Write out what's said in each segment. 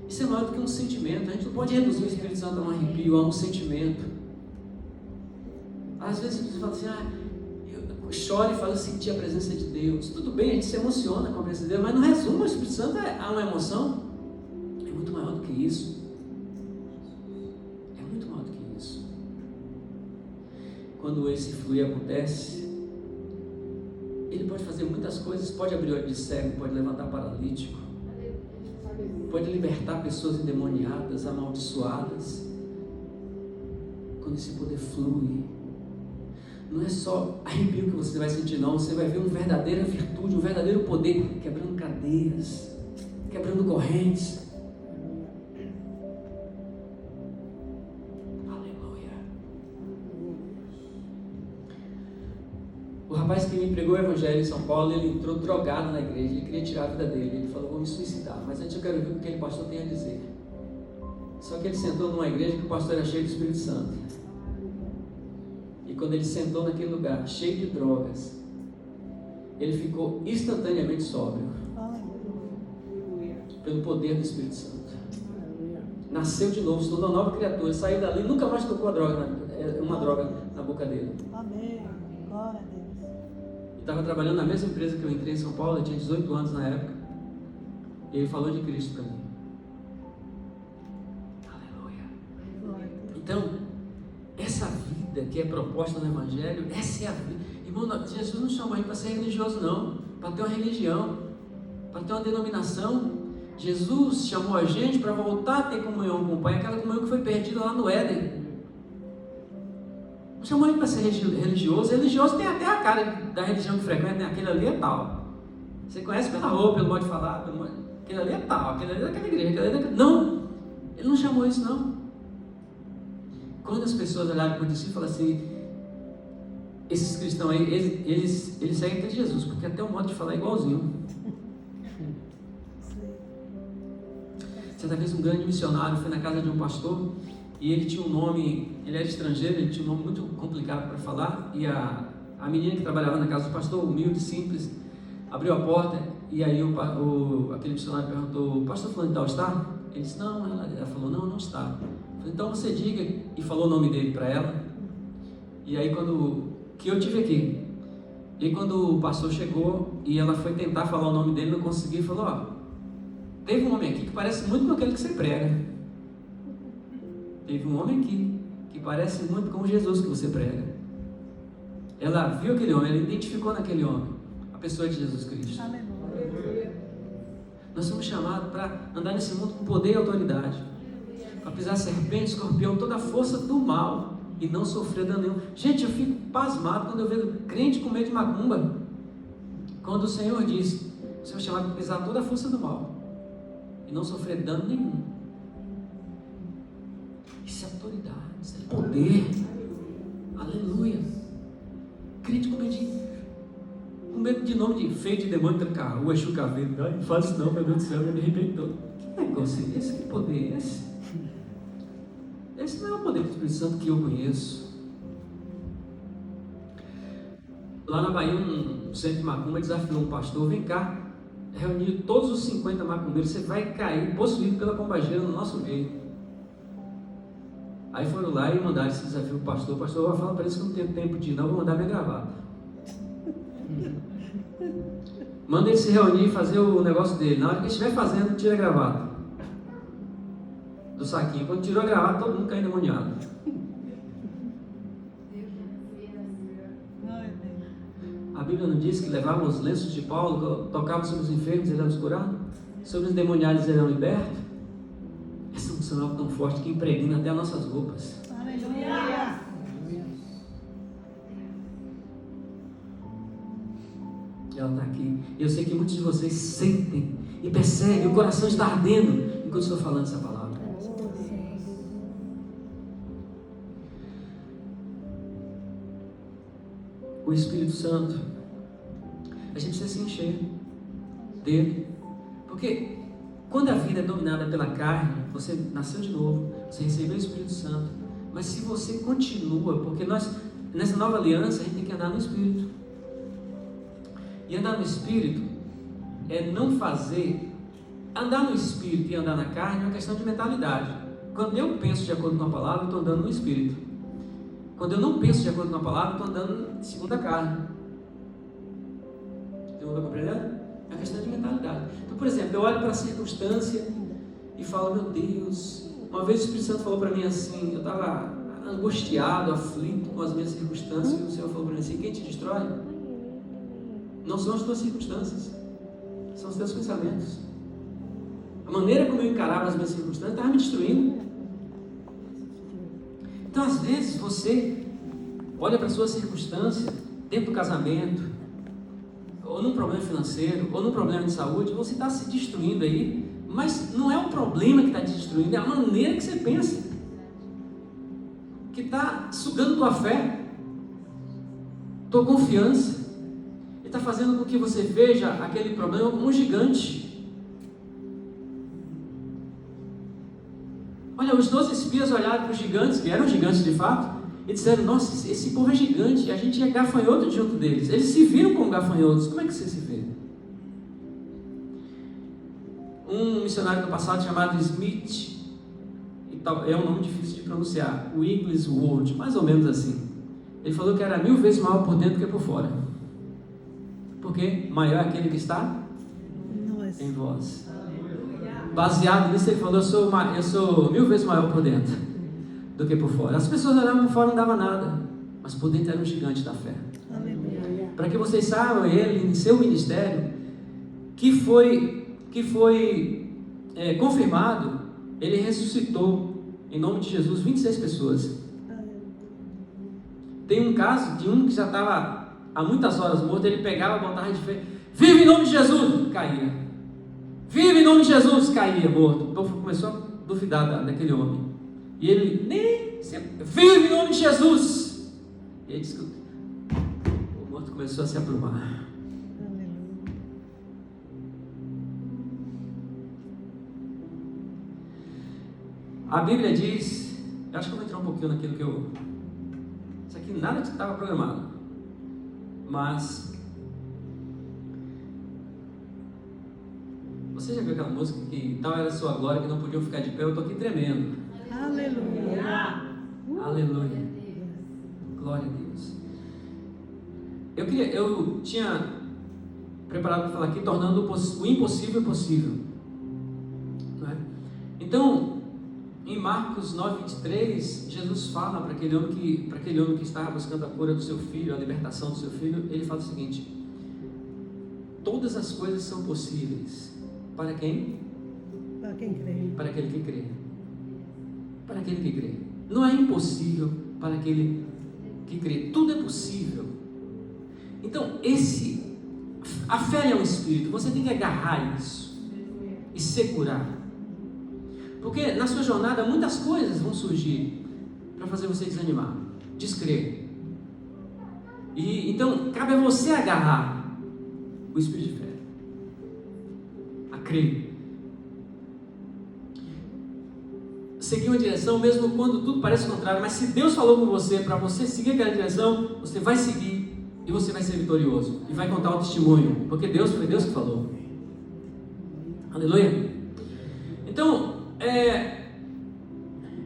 Isso é maior do que um sentimento. A gente não pode reduzir o Espírito Santo a um arrepio, a um sentimento. Às vezes você fala assim, eu choro e falo, eu senti a presença de Deus. Tudo bem, a gente se emociona com a presença de Deus, mas não resume o Espírito Santo a uma emoção. É muito maior do que isso. É muito maior do que isso. Quando esse fluir acontece, ele pode fazer muitas coisas, pode abrir olho de cego, pode levantar paralítico, pode libertar pessoas endemoniadas, amaldiçoadas. Quando esse poder flui, não é só arrepio que você vai sentir, não. Você vai ver uma verdadeira virtude, um verdadeiro poder, quebrando cadeias, quebrando correntes. Aleluia. O rapaz que me pregou o evangelho em São Paulo, ele entrou drogado na igreja, ele queria tirar a vida dele. Ele falou, vou me suicidar, mas antes eu quero ver o que aquele pastor tem a dizer. Só que ele sentou numa igreja que o pastor era cheio do Espírito Santo. E quando ele sentou naquele lugar, cheio de drogas, ele ficou instantaneamente sóbrio. Pelo poder do Espírito Santo. Nasceu de novo, se tornou uma nova criatura, saiu dali e nunca mais tocou uma droga na boca dele. Amém. Glória a Deus. Eu estava trabalhando na mesma empresa que eu entrei em São Paulo, eu tinha 18 anos na época. E ele falou de Cristo para mim. Aleluia. Então, essa vida que é proposta no Evangelho, essa é a vida. Irmão, Jesus não chamou a gente para ser religioso, não. Para ter uma religião, para ter uma denominação. Jesus chamou a gente para voltar a ter comunhão com o Pai, aquela comunhão que foi perdida lá no Éden. Não chamou a gente para ser religioso. Religioso tem até a cara da religião que frequenta, né? Aquele ali é tal. Você conhece pela roupa, pelo modo de falar, aquele ali é tal, aquele ali é daquela igreja, aquele ali é daquela... Não! Ele não chamou isso, não. Quando as pessoas olharem para si e falam assim, esses cristãos aí, eles seguem até Jesus, porque até o modo de falar é igualzinho. Certa vez um grande missionário foi na casa de um pastor e ele tinha um nome, ele era estrangeiro, ele tinha um nome muito complicado para falar, e a menina que trabalhava na casa do pastor, humilde, simples, abriu a porta e aí aquele missionário perguntou, pastor fulano de tal está? Ele disse, não, ela falou, não está. Então você diga, e falou o nome dele para ela. E aí que eu tive aqui. E aí quando o pastor chegou e ela foi tentar falar o nome dele, não conseguiu, e falou, teve um homem aqui que parece muito com aquele que você prega. Teve um homem aqui que parece muito com Jesus que você prega. Ela viu aquele homem, ela identificou naquele homem a pessoa de Jesus Cristo. Aleluia. Nós somos chamados para andar nesse mundo com poder e autoridade. Para pisar serpente, escorpião, toda a força do mal e não sofrer dano nenhum. Gente, eu fico pasmado quando eu vejo crente com medo de macumba. Quando o Senhor diz, você é chamado para pisar toda a força do mal e não sofrer dano nenhum. Isso é autoridade, isso é poder. Aleluia. Crente com medo de nome de feio, de demônio, trancar rua, chucaveiro. Não fala isso não, meu Deus do céu, eu me arrependi. Que negócio é esse? Que poder é esse? Esse não é o poder do Espírito Santo que eu conheço. Lá na Bahia, um centro de macumba desafiou um pastor, vem cá, reunir todos os 50 macumbeiros, você vai cair possuído pela pombageira no nosso meio. Aí foram lá e mandaram esse desafio para o pastor. O pastor vai falar para eles que não tem tempo de ir, não, vou mandar minha gravata. Manda ele se reunir e fazer o negócio dele. Na hora que ele estiver fazendo, tira a gravata do saquinho. Quando tirou a gravata, todo mundo caiu endemoniado. A Bíblia não diz que levavam os lenços de Paulo, tocavam sobre os enfermos e eles eram curados? Sobre os endemoniados eles eram libertos? Essa unção é algo tão forte que impregna até as nossas roupas. Aleluia. Ela está aqui. Eu sei que muitos de vocês sentem e percebem, o coração está ardendo enquanto estou falando essa palavra. O Espírito Santo, a gente precisa se encher dele, porque quando a vida é dominada pela carne, você nasceu de novo, você recebeu o Espírito Santo, mas se você continua, porque nós, nessa nova aliança, a gente tem que andar no Espírito, e andar no Espírito é não fazer andar no Espírito e andar na carne é uma questão de mentalidade. Quando eu penso de acordo com a palavra, eu estou andando no Espírito. Quando eu não penso de acordo com a palavra, eu estou andando segundo a carne. Você está compreendendo? É uma questão de mentalidade. Então, por exemplo, eu olho para a circunstância e falo, meu Deus. Uma vez o Espírito Santo falou para mim assim, eu estava angustiado, aflito com as minhas circunstâncias, e o Senhor falou para mim assim, quem te destrói? Não são as tuas circunstâncias, são os teus pensamentos. A maneira como eu encarava as minhas circunstâncias estava me destruindo. Então, às vezes, você olha para a sua circunstância, dentro do casamento, ou num problema financeiro, ou num problema de saúde, você está se destruindo aí, mas não é o problema que está te destruindo, é a maneira que você pensa, que está sugando tua fé, tua confiança, e está fazendo com que você veja aquele problema como um gigante. Olha, os 12 espias olharam para os gigantes, que eram gigantes de fato, e disseram, nossa, esse povo é gigante, a gente é gafanhoto junto deles. Eles se viram como gafanhotos. Como é que você se vê? Um missionário do passado chamado Smith, é um nome difícil de pronunciar, Wigglesworth, mais ou menos assim. Ele falou que era 1000 vezes maior por dentro que por fora. Porque maior é aquele que está em vós. Baseado nisso, ele falou, eu sou 1000 vezes maior por dentro do que por fora. As pessoas olhavam por fora, não dava nada, mas por dentro era um gigante da fé. Para que vocês saibam, ele, em seu ministério, que foi confirmado, ele ressuscitou, em nome de Jesus, 26 pessoas. Tem um caso de um que já estava há muitas horas morto, ele pegava, botava de fé, vive em nome de Jesus, caía. Vive em nome de Jesus, caía morto. O povo começou a duvidar daquele homem. E ele vive em nome de Jesus. E aí disse que o morto começou a se aprumar. A Bíblia diz, eu acho que eu vou entrar um pouquinho naquilo que isso aqui nada que estava programado, mas você já viu aquela música que tal era a sua glória que não podiam ficar de pé? Eu estou aqui tremendo. Aleluia. Aleluia. Glória a Deus. Eu tinha preparado para falar aqui, tornando o impossível possível. Não é? Então, em Marcos 9:23, Jesus fala para aquele homem que estava buscando a cura do seu filho, a libertação do seu filho, ele fala o seguinte: todas as coisas são possíveis para quem? Para quem crê. Para aquele que crê. Para aquele que crê. Não é impossível para aquele que crê. Tudo é possível. Então, a fé é um espírito. Você tem que agarrar isso e segurar. Porque na sua jornada muitas coisas vão surgir para fazer você desanimar, descrer. E então cabe a você agarrar o espírito de fé, a crer, seguir uma direção mesmo quando tudo parece contrário. Mas se Deus falou com você para você seguir aquela direção, você vai seguir e você vai ser vitorioso e vai contar o testemunho, porque foi Deus que falou. Aleluia. Então,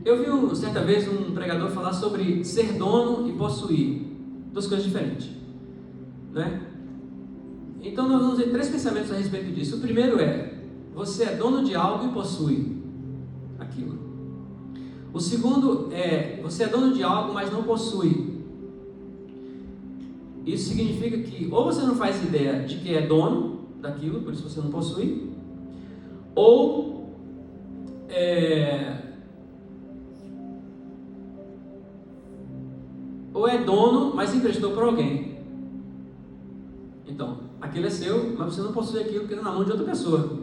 eu vi certa vez um pregador falar sobre ser dono e possuir, duas coisas diferentes, né? Então nós vamos ver 3 pensamentos a respeito disso. O primeiro é: você é dono de algo e possui aquilo. O segundo é: você é dono de algo, mas não possui. Isso significa que ou você não faz ideia de que é dono daquilo, por isso você não possui, ou é dono, mas emprestou para alguém. Então, aquilo é seu, mas você não possui aquilo porque está na mão de outra pessoa.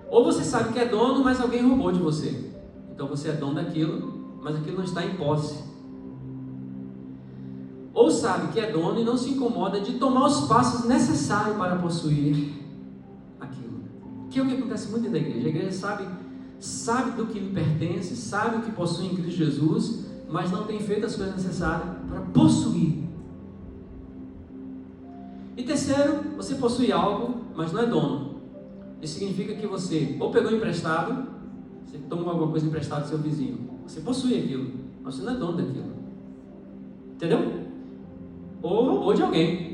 Ou você sabe que é dono, mas alguém roubou de você. Então você é dono daquilo, mas aquilo não está em posse. Ou sabe que é dono e não se incomoda de tomar os passos necessários para possuir aquilo. Que é o que acontece muito dentro da igreja. A igreja sabe do que lhe pertence, sabe o que possui em Cristo Jesus, mas não tem feito as coisas necessárias para possuir. E terceiro, você possui algo, mas não é dono. Isso significa que você ou pegou emprestado, você tomou alguma coisa emprestada do seu vizinho, você possui aquilo, mas você não é dono daquilo. Entendeu? Ou roubou de alguém.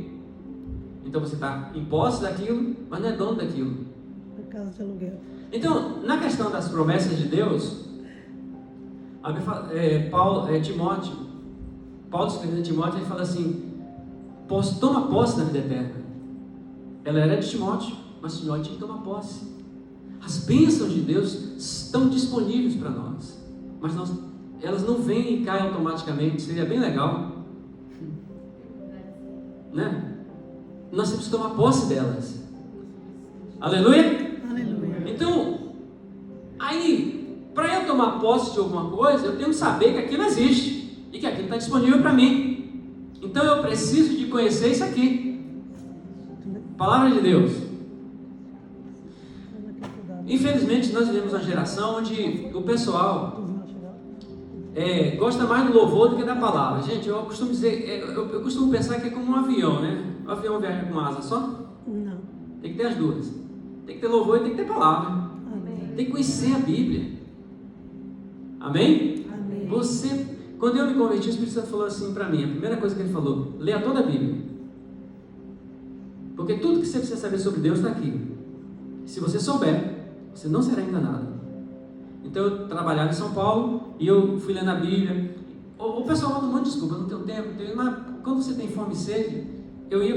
Então você está em posse daquilo, mas não é dono daquilo. Na casa de aluguel. Então, na questão das promessas de Deus, a Bíblia fala, Paulo escrevendo a Timóteo, ele fala assim: toma posse da vida eterna. Ela era de Timóteo, mas Timóteo tinha que tomar posse. As bênçãos de Deus estão disponíveis para nós, mas elas não vêm e caem automaticamente. Seria bem legal, né? Nós temos que tomar posse delas. Aleluia? Aleluia. Então, aí, para eu tomar posse de alguma coisa, eu tenho que saber que aquilo existe e que aquilo está disponível para mim. Então eu preciso de conhecer isso aqui. Palavra de Deus. Infelizmente nós vivemos uma geração onde o pessoal gosta mais do louvor do que da palavra. Gente, eu costumo dizer, eu costumo pensar que é como um avião, né? O avião viaja com asa só? Não. Tem que ter as duas. Tem que ter louvor e tem que ter palavra. Amém. Tem que conhecer a Bíblia. Amém? Amém. Quando eu me converti, o Espírito Santo falou assim para mim, a primeira coisa que ele falou: leia toda a Bíblia. Porque tudo que você precisa saber sobre Deus está aqui. Se você souber, você não será enganado. Então eu trabalhava em São Paulo e eu fui lendo a Bíblia. O pessoal fala um monte de desculpa, não tenho tempo, mas quando você tem fome e sede, eu ia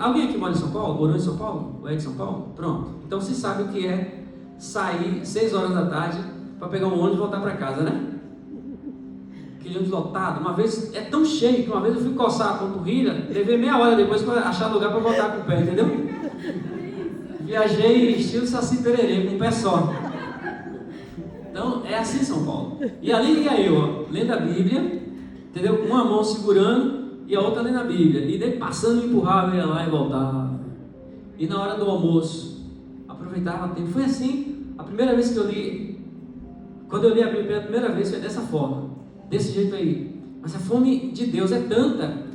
alguém aqui mora em São Paulo? Morou em São Paulo? Ou é de São Paulo? Pronto. Então você sabe o que é sair 6 horas da tarde para pegar um ônibus e voltar para casa, né? Aquele ônibus lotado. Uma vez, é tão cheio que uma vez eu fui coçar a panturrilha, levei meia hora depois para achar lugar para voltar com o pé, entendeu? Viajei estilo Saci Pererê, com um pé só. Então, é assim São Paulo. E ali ia eu, ó, lendo a Bíblia, entendeu? Uma mão segurando e a outra lendo a Bíblia. E daí passando, empurrava, ia lá e voltava. E na hora do almoço, aproveitava o tempo. Foi assim, a primeira vez que eu li, quando eu li a Bíblia pela primeira vez, foi dessa forma, desse jeito aí. Mas a fome de Deus é tanta.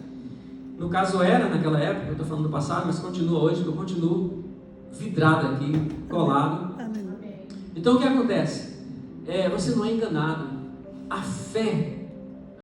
No caso era naquela época, eu estou falando do passado, mas continua hoje, que eu continuo vidrado aqui, colado. Amém. Então o que acontece? Você não é enganado. A fé